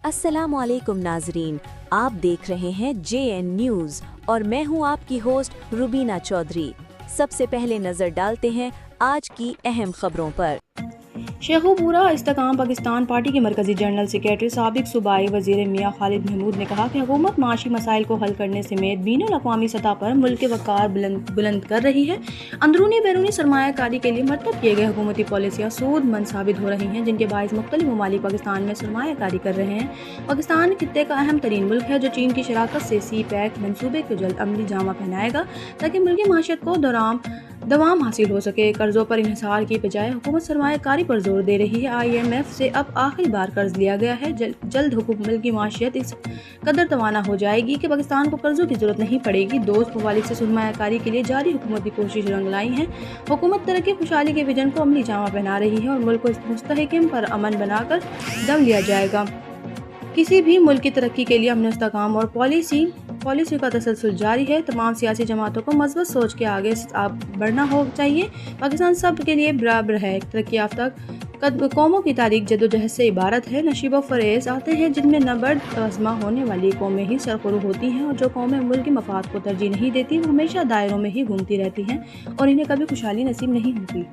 अस्सलाम वालेकुम नाजरीन, आप देख रहे हैं JN न्यूज़ और मैं हूं आपकी होस्ट रुबीना चौधरी। सबसे पहले नजर डालते हैं आज की अहम खबरों पर। शेखुपुरा इस्तेकाम पाकिस्तान पार्टी के मरकजी जनरल सेक्रेटरी साबिक सूबाई वजीर मियाँ खालिद महमूद ने कहा कि हुकूमत माशी मसाइल को हल करने समेत बीनुल अक़वामी सतह पर मुल्क के वक़ार बुलंद कर रही है। अंदरूनी बैरूनी सरमायाकारी के लिए मरतब किए गए हुकूमती पॉलिसियाँ सूदमंद साबित हो रही हैं, जिनके बायस मुख्तलिफ ममालिक पाकिस्तान में सरमायाकारी कर रहे हैं। पाकिस्तान खित्ते का अहम तरीन मुल्क है जो चीन की शराकत से CPEC मनसूबे को जल्द अमली जामा पहनाएगा ताकि मुल्की माशियत को दवाम हासिल हो सके। कर्जों पर इन्हिसार की बजाय हुकूमत सरमायाकारी पर जोर दे रही है। IMF से अब आखिरी बार कर्ज लिया गया है। जल्द मुल्क की माशियत इस कदर तवाना हो जाएगी कि पाकिस्तान को कर्जों की जरूरत नहीं पड़ेगी। दोस्त ममालिक से सरमायाकारी के लिए जारी हुकूमती कोशिश रंग लाई है। हुकूमत तरक्की खुशहाली के विजन को अमली जामा पहना रही है और मुल्क को मुस्तहकम पर अमन बनाकर दम लिया जाएगा। किसी भी मुल्क की तरक्की के लिए अमन इस्तेकाम और पॉलिसी का तसलसल जारी है। तमाम सियासी जमातों को मज़बूत सोच के आगे बढ़ना हो चाहिए। पाकिस्तान सब के लिए बराबर है। तरक्की याफ्ता कौमों की तारीख जदोजहद से इबारत है। नशीबो फरेज आते हैं जिनमें नबर्द आज़मा होने वाली कौमें ही सरखुरू होती हैं और जो कौमें मुल्क के मफाद को तरजीह नहीं देती वो हमेशा दायरों में ही घूमती रहती हैं और इन्हें कभी खुशहाली नसीब नहीं होती।